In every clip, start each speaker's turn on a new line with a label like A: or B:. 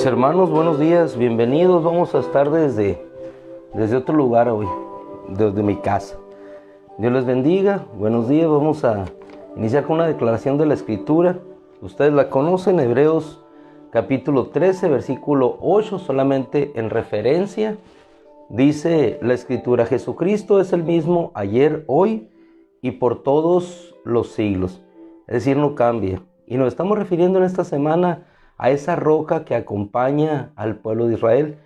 A: Mis hermanos, buenos días, bienvenidos. Vamos a estar desde otro lugar hoy, desde mi casa. Dios les bendiga, buenos días. Vamos a iniciar con una declaración de la Escritura. Ustedes la conocen, Hebreos capítulo 13, versículo 8, solamente en referencia. Dice la Escritura: Jesucristo es el mismo ayer, hoy y por todos los siglos. Es decir, no cambia. Y nos estamos refiriendo en esta semana a esa roca que acompaña al pueblo de Israel.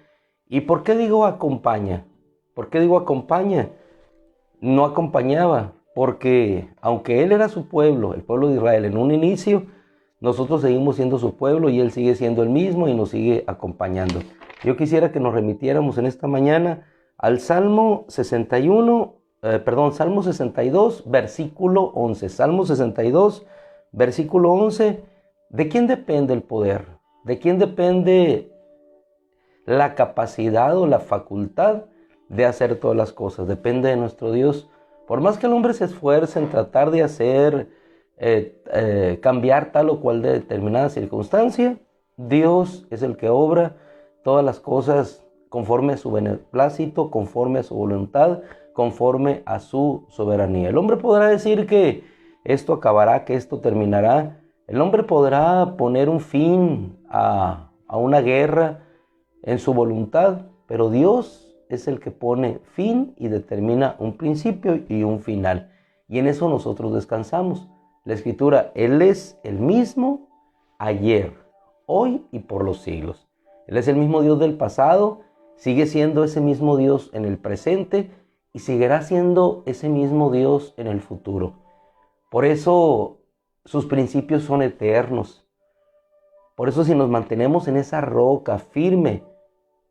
A: ¿Y por qué digo acompaña? ¿Por qué digo acompaña? No acompañaba, porque aunque Él era su pueblo, el pueblo de Israel en un inicio, nosotros seguimos siendo su pueblo y Él sigue siendo el mismo y nos sigue acompañando. Yo quisiera que nos remitiéramos en esta mañana al Salmo 62, versículo 11. Salmo 62, versículo 11. ¿De quién depende el poder? ¿De quién depende la capacidad o la facultad de hacer todas las cosas? Depende de nuestro Dios. Por más que el hombre se esfuerce en tratar de hacer, cambiar tal o cual de determinada circunstancia, Dios es el que obra todas las cosas conforme a su beneplácito, conforme a su voluntad, conforme a su soberanía. El hombre podrá decir que esto acabará, que esto terminará. El hombre podrá poner un fin a una guerra en su voluntad, pero Dios es el que pone fin y determina un principio y un final. Y en eso nosotros descansamos. La Escritura: Él es el mismo ayer, hoy y por los siglos. Él es el mismo Dios del pasado, sigue siendo ese mismo Dios en el presente y seguirá siendo ese mismo Dios en el futuro. Por eso sus principios son eternos. Por eso, si nos mantenemos en esa roca firme,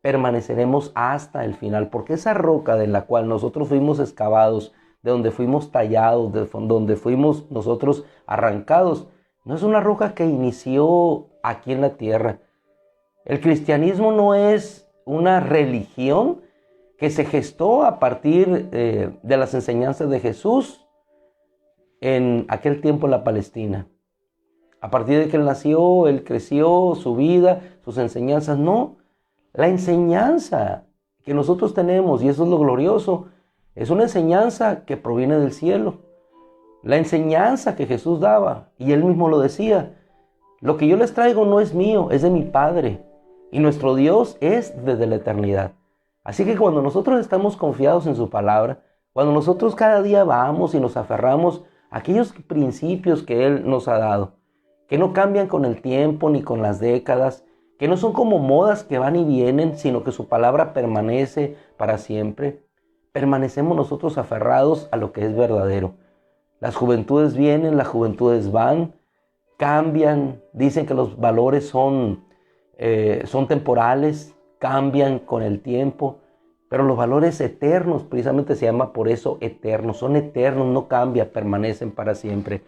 A: permaneceremos hasta el final. Porque esa roca de la cual nosotros fuimos excavados, de donde fuimos tallados, de donde fuimos nosotros arrancados, no es una roca que inició aquí en la tierra. El cristianismo no es una religión que se gestó a partir de las enseñanzas de Jesús en aquel tiempo en la Palestina. A partir de que Él nació, Él creció, su vida, sus enseñanzas. No, la enseñanza que nosotros tenemos, y eso es lo glorioso, es una enseñanza que proviene del cielo. La enseñanza que Jesús daba, y Él mismo lo decía: lo que yo les traigo no es mío, es de mi Padre. Y nuestro Dios es desde la eternidad. Así que cuando nosotros estamos confiados en su palabra, cuando nosotros cada día vamos y nos aferramos a aquellos principios que Él nos ha dado, que no cambian con el tiempo ni con las décadas, que no son como modas que van y vienen, sino que su palabra permanece para siempre, permanecemos nosotros aferrados a lo que es verdadero. Las juventudes vienen, las juventudes van, cambian, dicen que los valores son temporales, cambian con el tiempo, pero los valores eternos, precisamente se llama por eso eternos, son eternos, no cambian, permanecen para siempre.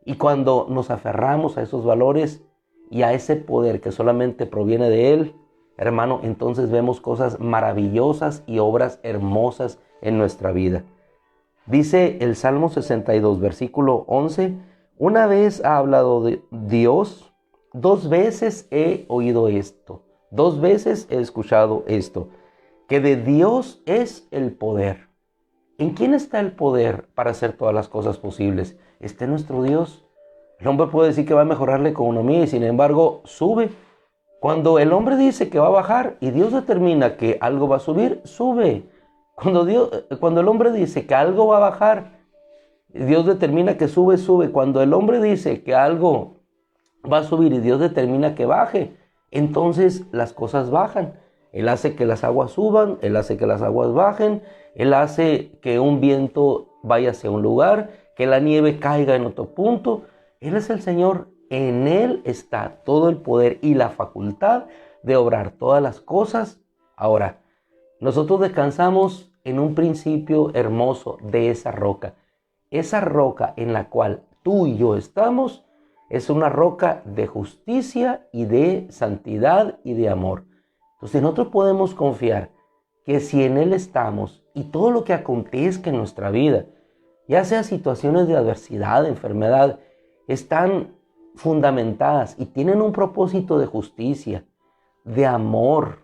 A: Y cuando nos aferramos a esos valores y a ese poder que solamente proviene de Él, hermano, entonces vemos cosas maravillosas y obras hermosas en nuestra vida. Dice el Salmo 62, versículo 11, una vez ha hablado de Dios, dos veces he oído esto, dos veces he escuchado esto, que de Dios es el poder. ¿En quién está el poder para hacer todas las cosas posibles? Está en nuestro Dios. El hombre puede decir que va a mejorar la economía y sin embargo sube. Cuando el hombre dice que va a bajar y Dios determina que algo va a subir, sube. Cuando el hombre dice que algo va a bajar, Dios determina que sube, sube. Cuando el hombre dice que algo va a subir y Dios determina que baje, entonces las cosas bajan. Él hace que las aguas suban, Él hace que las aguas bajen, Él hace que un viento vaya hacia un lugar, que la nieve caiga en otro punto. Él es el Señor, en Él está todo el poder y la facultad de obrar todas las cosas. Ahora, nosotros descansamos en un principio hermoso de esa roca. Esa roca en la cual tú y yo estamos es una roca de justicia y de santidad y de amor. Entonces nosotros podemos confiar que si en Él estamos y todo lo que acontezca en nuestra vida, ya sea situaciones de adversidad, de enfermedad, están fundamentadas y tienen un propósito de justicia, de amor,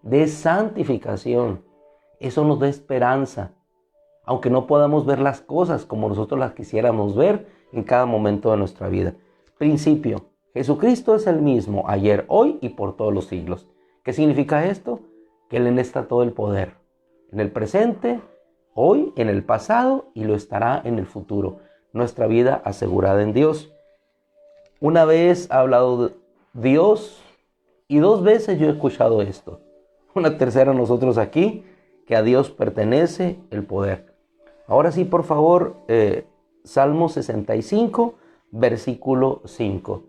A: de santificación. Eso nos da esperanza, aunque no podamos ver las cosas como nosotros las quisiéramos ver en cada momento de nuestra vida. Principio: Jesucristo es el mismo ayer, hoy y por todos los siglos. ¿Qué significa esto? Que en Él está todo el poder, en el presente, hoy, en el pasado, y lo estará en el futuro. Nuestra vida asegurada en Dios. Una vez ha hablado Dios y 2 veces yo he escuchado esto. Una tercera nosotros aquí, que a Dios pertenece el poder. Ahora sí, por favor, Salmo 65, versículo 5.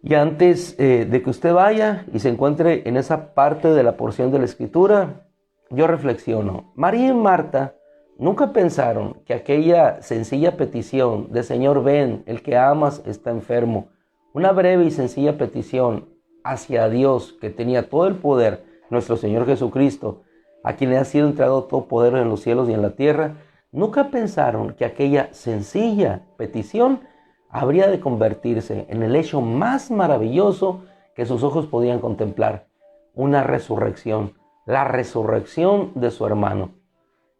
A: Y antes de que usted vaya y se encuentre en esa parte de la porción de la Escritura, yo reflexiono. María y Marta nunca pensaron que aquella sencilla petición de Señor, ven, el que amas está enfermo, una breve y sencilla petición hacia Dios, que tenía todo el poder, nuestro Señor Jesucristo, a quien le ha sido entregado todo poder en los cielos y en la tierra, nunca pensaron que aquella sencilla petición habría de convertirse en el hecho más maravilloso que sus ojos podían contemplar: una resurrección, la resurrección de su hermano.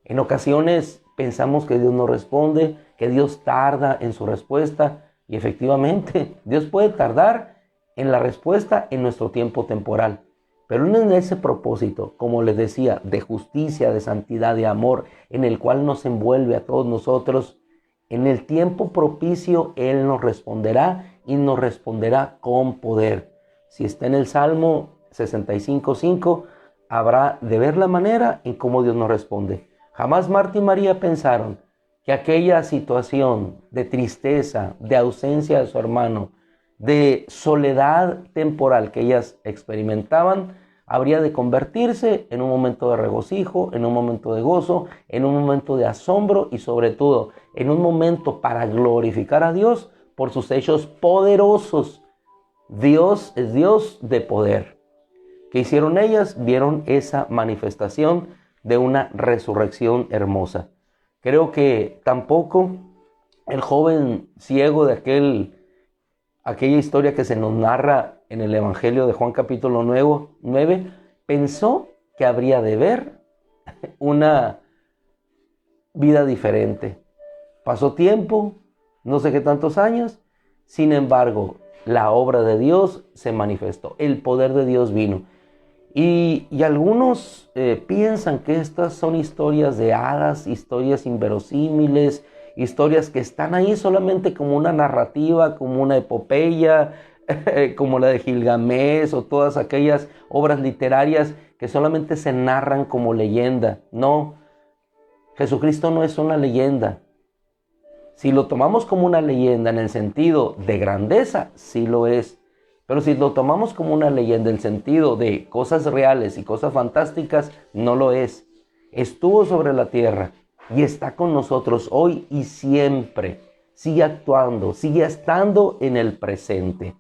A: En ocasiones pensamos que Dios no responde, que Dios tarda en su respuesta, y efectivamente Dios puede tardar en la respuesta en nuestro tiempo temporal. Pero en ese propósito, como les decía, de justicia, de santidad, de amor, en el cual nos envuelve a todos nosotros, en el tiempo propicio Él nos responderá, y nos responderá con poder. Si está en el Salmo 65:5, habrá de ver la manera en cómo Dios nos responde. Jamás Marta y María pensaron que aquella situación de tristeza, de ausencia de su hermano, de soledad temporal que ellas experimentaban, habría de convertirse en un momento de regocijo, en un momento de gozo, en un momento de asombro y sobre todo en un momento para glorificar a Dios por sus hechos poderosos. Dios es Dios de poder. ¿Qué hicieron ellas? Vieron esa manifestación de una resurrección hermosa. Creo que tampoco el joven ciego de aquella historia que se nos narra en el Evangelio de Juan capítulo 9, pensó que habría de ver una vida diferente. Pasó tiempo, no sé qué tantos años, sin embargo, la obra de Dios se manifestó, el poder de Dios vino. Y algunos piensan que estas son historias de hadas, historias inverosímiles, historias que están ahí solamente como una narrativa, como una epopeya, como la de Gilgamesh o todas aquellas obras literarias que solamente se narran como leyenda. No, Jesucristo no es una leyenda. Si lo tomamos como una leyenda en el sentido de grandeza, sí lo es. Pero si lo tomamos como una leyenda en el sentido de cosas reales y cosas fantásticas, no lo es. Estuvo sobre la tierra y está con nosotros hoy y siempre. Sigue actuando, sigue estando en el presente.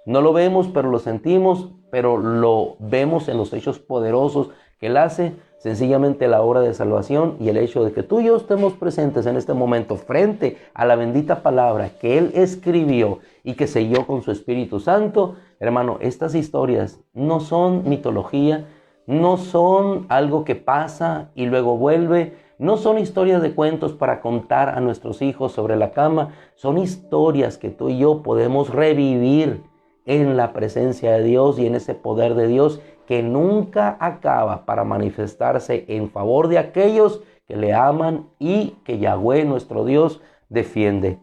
A: No lo vemos, pero lo sentimos, pero lo vemos en los hechos poderosos que Él hace. Sencillamente la obra de salvación y el hecho de que tú y yo estemos presentes en este momento frente a la bendita palabra que Él escribió y que selló con su Espíritu Santo. Hermano, estas historias no son mitología, no son algo que pasa y luego vuelve, no son historias de cuentos para contar a nuestros hijos sobre la cama, son historias que tú y yo podemos revivir en la presencia de Dios y en ese poder de Dios que nunca acaba para manifestarse en favor de aquellos que le aman y que Yahweh, nuestro Dios, defiende.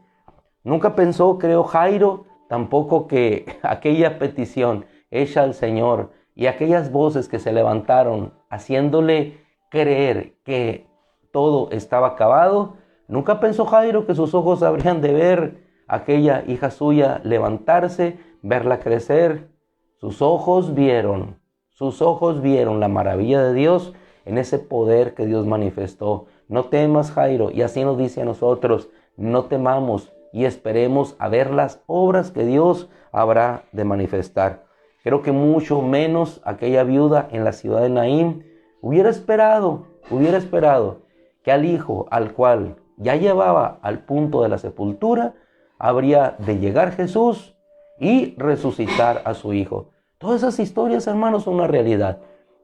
A: Nunca pensó, creo, Jairo, tampoco que aquella petición hecha al Señor y aquellas voces que se levantaron haciéndole creer que todo estaba acabado, nunca pensó Jairo que sus ojos habrían de ver a aquella hija suya levantarse, verla crecer. Sus ojos vieron la maravilla de Dios en ese poder que Dios manifestó. No temas, Jairo, y así nos dice a nosotros, no temamos y esperemos a ver las obras que Dios habrá de manifestar. Creo que mucho menos aquella viuda en la ciudad de Naín hubiera esperado que al hijo al cual ya llevaba al punto de la sepultura, habría de llegar Jesús y resucitar a su hijo. Todas esas historias, hermanos, son una realidad.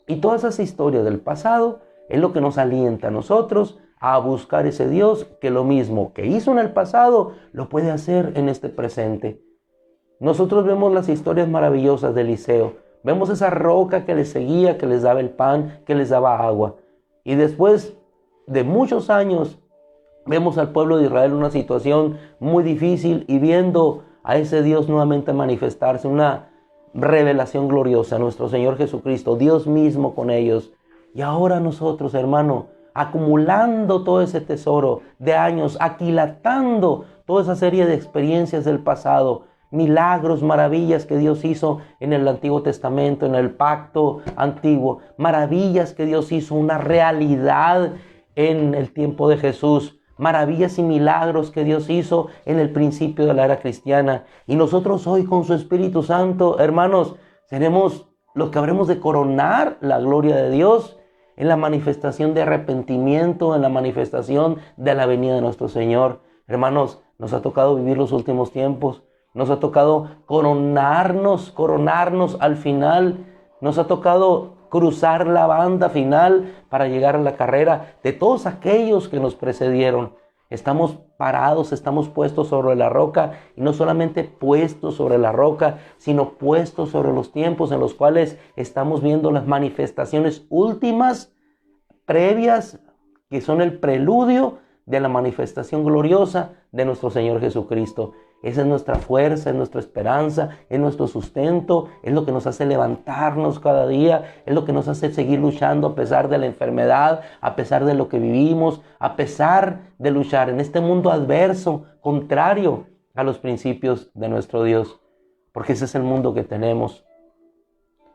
A: Y todas esas historias del pasado es lo que nos alienta a nosotros a buscar ese Dios que lo mismo que hizo en el pasado, lo puede hacer en este presente. Nosotros vemos las historias maravillosas de Eliseo. Vemos esa roca que les seguía, que les daba el pan, que les daba agua. Y después de muchos años, vemos al pueblo de Israel en una situación muy difícil y viendo a ese Dios nuevamente manifestarse, una revelación gloriosa, nuestro Señor Jesucristo, Dios mismo con ellos. Y ahora nosotros, hermano, acumulando todo ese tesoro de años, aquilatando toda esa serie de experiencias del pasado, milagros, maravillas que Dios hizo en el Antiguo Testamento, en el Pacto Antiguo, maravillas que Dios hizo, una realidad en el tiempo de Jesús, maravillas y milagros que Dios hizo en el principio de la era cristiana. Y nosotros hoy con su Espíritu Santo, hermanos, seremos los que habremos de coronar la gloria de Dios en la manifestación de arrepentimiento, en la manifestación de la venida de nuestro Señor. Hermanos, nos ha tocado vivir los últimos tiempos. Nos ha tocado coronarnos al final. Nos ha tocado cruzar la banda final para llegar a la carrera de todos aquellos que nos precedieron. Estamos parados, estamos puestos sobre la roca, y no solamente puestos sobre la roca, sino puestos sobre los tiempos en los cuales estamos viendo las manifestaciones últimas, previas, que son el preludio de la manifestación gloriosa de nuestro Señor Jesucristo. Esa es nuestra fuerza, es nuestra esperanza, es nuestro sustento, es lo que nos hace levantarnos cada día, es lo que nos hace seguir luchando a pesar de la enfermedad, a pesar de lo que vivimos, a pesar de luchar en este mundo adverso, contrario a los principios de nuestro Dios. Porque ese es el mundo que tenemos.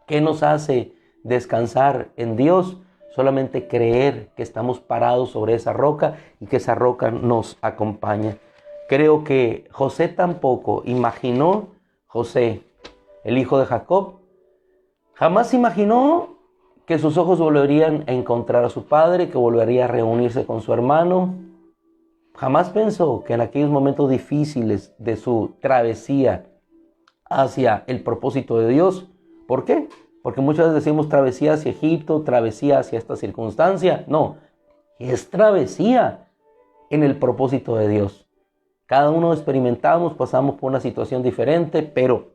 A: ¿Qué nos hace descansar en Dios? Solamente creer que estamos parados sobre esa roca y que esa roca nos acompaña. Creo que José tampoco imaginó, José, el hijo de Jacob, jamás imaginó que sus ojos volverían a encontrar a su padre, que volvería a reunirse con su hermano. Jamás pensó que en aquellos momentos difíciles de su travesía hacia el propósito de Dios. ¿Por qué? Porque muchas veces decimos travesía hacia Egipto, travesía hacia esta circunstancia. No, es travesía en el propósito de Dios. Cada uno experimentamos, pasamos por una situación diferente, pero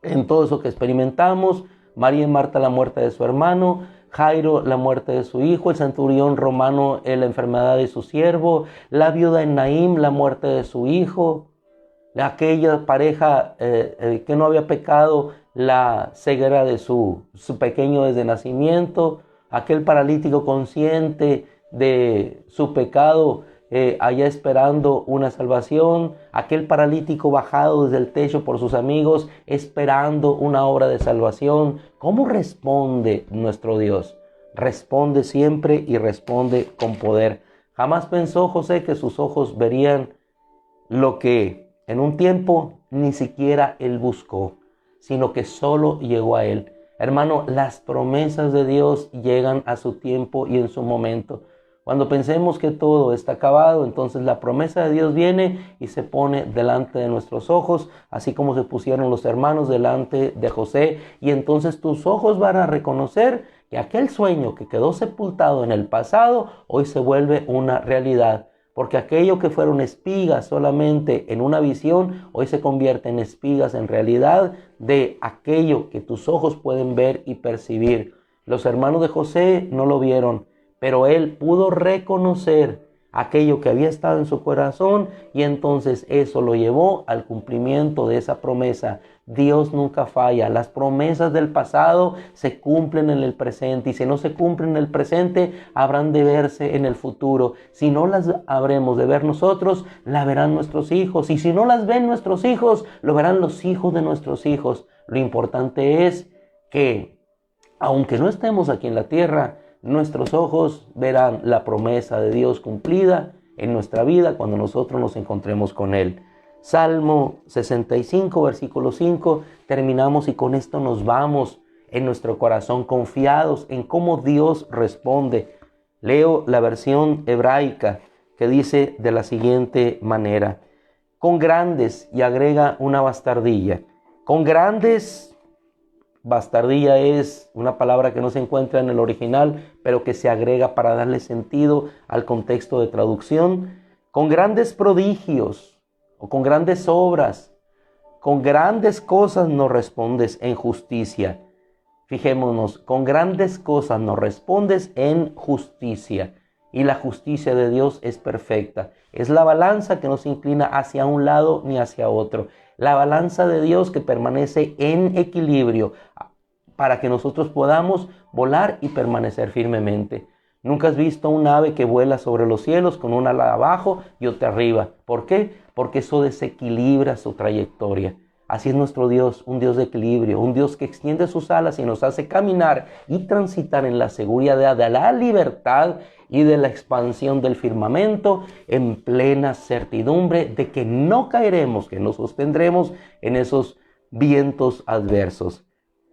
A: en todo eso que experimentamos, María y Marta la muerte de su hermano, Jairo la muerte de su hijo, el centurión romano la enfermedad de su siervo, la viuda en Naim la muerte de su hijo, aquella pareja que no había pecado, la ceguera de su pequeño desde nacimiento, aquel paralítico consciente de su pecado, allá esperando una salvación, aquel paralítico bajado desde el techo por sus amigos, esperando una obra de salvación. ¿Cómo responde nuestro Dios? Responde siempre y responde con poder. Jamás pensó José que sus ojos verían lo que en un tiempo ni siquiera él buscó, sino que solo llegó a él. Hermano, las promesas de Dios llegan a su tiempo y en su momento. Cuando pensemos que todo está acabado, entonces la promesa de Dios viene y se pone delante de nuestros ojos, así como se pusieron los hermanos delante de José. Y entonces tus ojos van a reconocer que aquel sueño que quedó sepultado en el pasado, hoy se vuelve una realidad. Porque aquello que fueron espigas solamente en una visión, hoy se convierte en espigas en realidad de aquello que tus ojos pueden ver y percibir. Los hermanos de José no lo vieron, pero él pudo reconocer aquello que había estado en su corazón y entonces eso lo llevó al cumplimiento de esa promesa. Dios nunca falla. Las promesas del pasado se cumplen en el presente y si no se cumplen en el presente, habrán de verse en el futuro. Si no las habremos de ver nosotros, la verán nuestros hijos. Y si no las ven nuestros hijos, lo verán los hijos de nuestros hijos. Lo importante es que, aunque no estemos aquí en la tierra, nuestros ojos verán la promesa de Dios cumplida en nuestra vida cuando nosotros nos encontremos con Él. Salmo 65, versículo 5, terminamos y con esto nos vamos en nuestro corazón confiados en cómo Dios responde. Leo la versión hebraica que dice de la siguiente manera: con grandes, y agrega una bastardilla, con grandes Bastardía es una palabra que no se encuentra en el original, pero que se agrega para darle sentido al contexto de traducción. Con grandes prodigios o con grandes obras, con grandes cosas nos respondes en justicia. Fijémonos, con grandes cosas nos respondes en justicia. Y la justicia de Dios es perfecta. Es la balanza que no se inclina hacia un lado ni hacia otro. La balanza de Dios que permanece en equilibrio para que nosotros podamos volar y permanecer firmemente. Nunca has visto un ave que vuela sobre los cielos con una ala abajo y otra arriba. ¿Por qué? Porque eso desequilibra su trayectoria. Así es nuestro Dios, un Dios de equilibrio, un Dios que extiende sus alas y nos hace caminar y transitar en la seguridad de la libertad y de la expansión del firmamento en plena certidumbre de que no caeremos, que nos sostendremos en esos vientos adversos.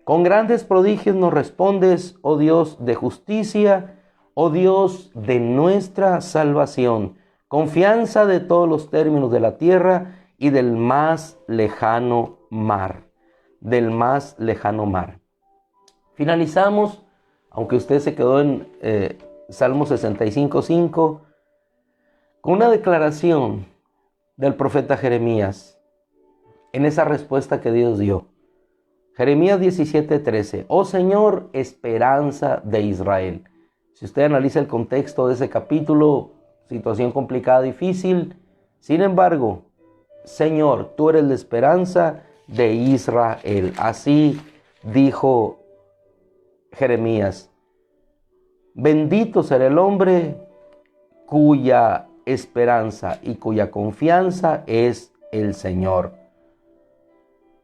A: Con grandes prodigios nos respondes, oh Dios de justicia, oh Dios de nuestra salvación, confianza de todos los términos de la tierra y del más lejano mar, del más lejano mar. Finalizamos, aunque usted se quedó en Salmo 65:5, con una declaración del profeta Jeremías en esa respuesta que Dios dio. Jeremías 17:13, oh Señor, esperanza de Israel. Si usted analiza el contexto de ese capítulo, situación complicada, difícil, sin embargo, Señor, tú eres la esperanza de Israel. Así dijo Jeremías. Bendito será el hombre cuya esperanza y cuya confianza es el Señor.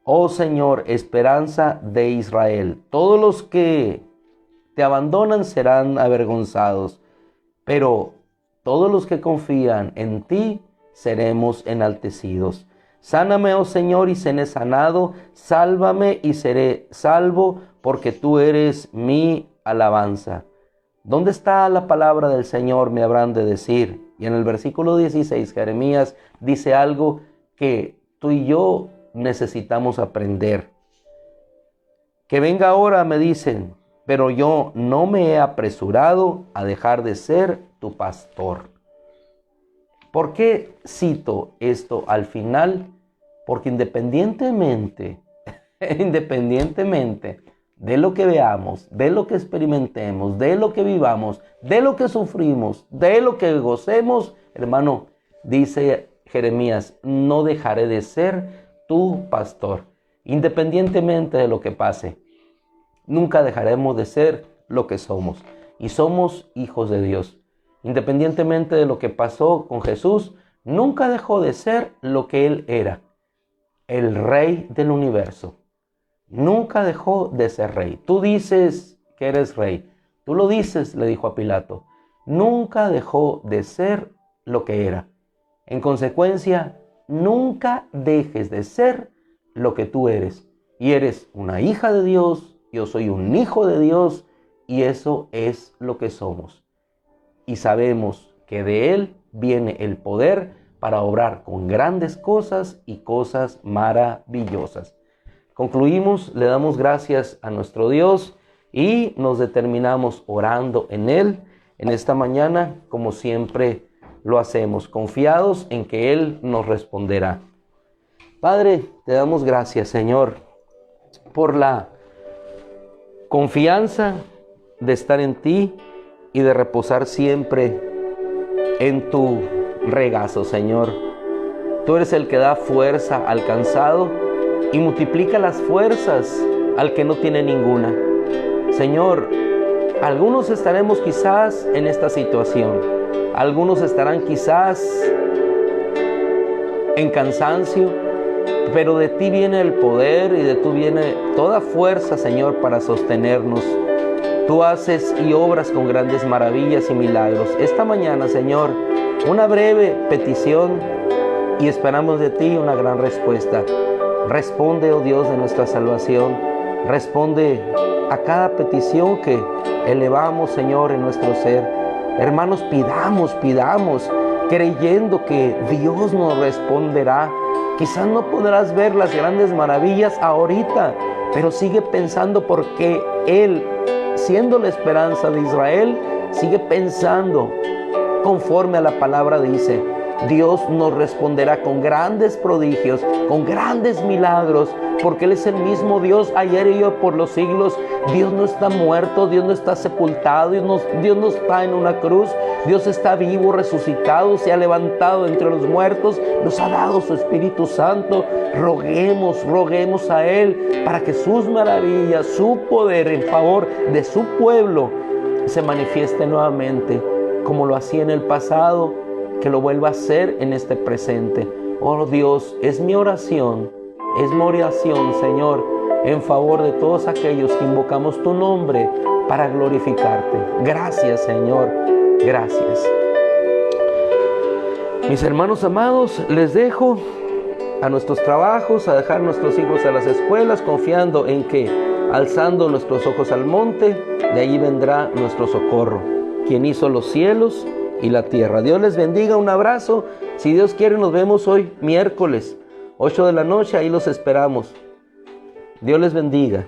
A: Oh Señor, esperanza de Israel. Todos los que te abandonan serán avergonzados, pero todos los que confían en ti seremos enaltecidos. Sáname, oh Señor, y seré sanado. Sálvame y seré salvo, porque tú eres mi alabanza. ¿Dónde está la palabra del Señor? Me habrán de decir. Y en el versículo 16, Jeremías dice algo que tú y yo necesitamos aprender. Que venga ahora, me dicen, pero yo no me he apresurado a dejar de ser tu pastor. ¿Por qué cito esto al final? Porque independientemente de lo que veamos, de lo que experimentemos, de lo que vivamos, de lo que sufrimos, de lo que gocemos, hermano, dice Jeremías, no dejaré de ser tu pastor. Independientemente de lo que pase, nunca dejaremos de ser lo que somos. Y somos hijos de Dios. Independientemente de lo que pasó con Jesús, nunca dejó de ser lo que Él era, el Rey del universo. Nunca dejó de ser rey. Tú dices que eres rey. Tú lo dices, le dijo a Pilato. Nunca dejó de ser lo que era. En consecuencia, nunca dejes de ser lo que tú eres. Y eres una hija de Dios, yo soy un hijo de Dios, y eso es lo que somos. Y sabemos que de Él viene el poder para obrar con grandes cosas y cosas maravillosas. Concluimos, le damos gracias a nuestro Dios y nos determinamos orando en Él en esta mañana, como siempre lo hacemos, confiados en que Él nos responderá. Padre, te damos gracias, Señor, por la confianza de estar en ti y de reposar siempre en tu regazo, Señor. Tú eres el que da fuerza al cansado y multiplica las fuerzas al que no tiene ninguna. Señor, algunos estaremos quizás en esta situación. Algunos estarán quizás en cansancio, pero de ti viene el poder y de ti viene toda fuerza, Señor, para sostenernos. Tú haces y obras con grandes maravillas y milagros. Esta mañana, Señor, una breve petición y esperamos de ti una gran respuesta. Responde, oh Dios de nuestra salvación. Responde a cada petición que elevamos, Señor, en nuestro ser. Hermanos, pidamos, creyendo que Dios nos responderá. Quizás no podrás ver las grandes maravillas ahorita, pero sigue pensando porque Él, siendo la esperanza de Israel, sigue pensando conforme a la palabra dice. Dios nos responderá con grandes prodigios, con grandes milagros, porque Él es el mismo Dios ayer y hoy por los siglos. Dios no está muerto, Dios no está sepultado, Dios no está en una cruz. Dios está vivo, resucitado, se ha levantado entre los muertos, nos ha dado su Espíritu Santo. Roguemos a Él para que sus maravillas, su poder en favor de su pueblo se manifieste nuevamente, como lo hacía en el pasado, que lo vuelva a hacer en este presente. Oh Dios, es mi oración, Señor, en favor de todos aquellos que invocamos tu nombre para glorificarte. Gracias, Señor, gracias. Mis hermanos amados, les dejo a nuestros trabajos, a dejar nuestros hijos a las escuelas, confiando en que, alzando nuestros ojos al monte, de ahí vendrá nuestro socorro, quien hizo los cielos y la tierra. Dios les bendiga, un abrazo. Si Dios quiere, nos vemos hoy miércoles, 8 de la noche, ahí los esperamos. Dios les bendiga.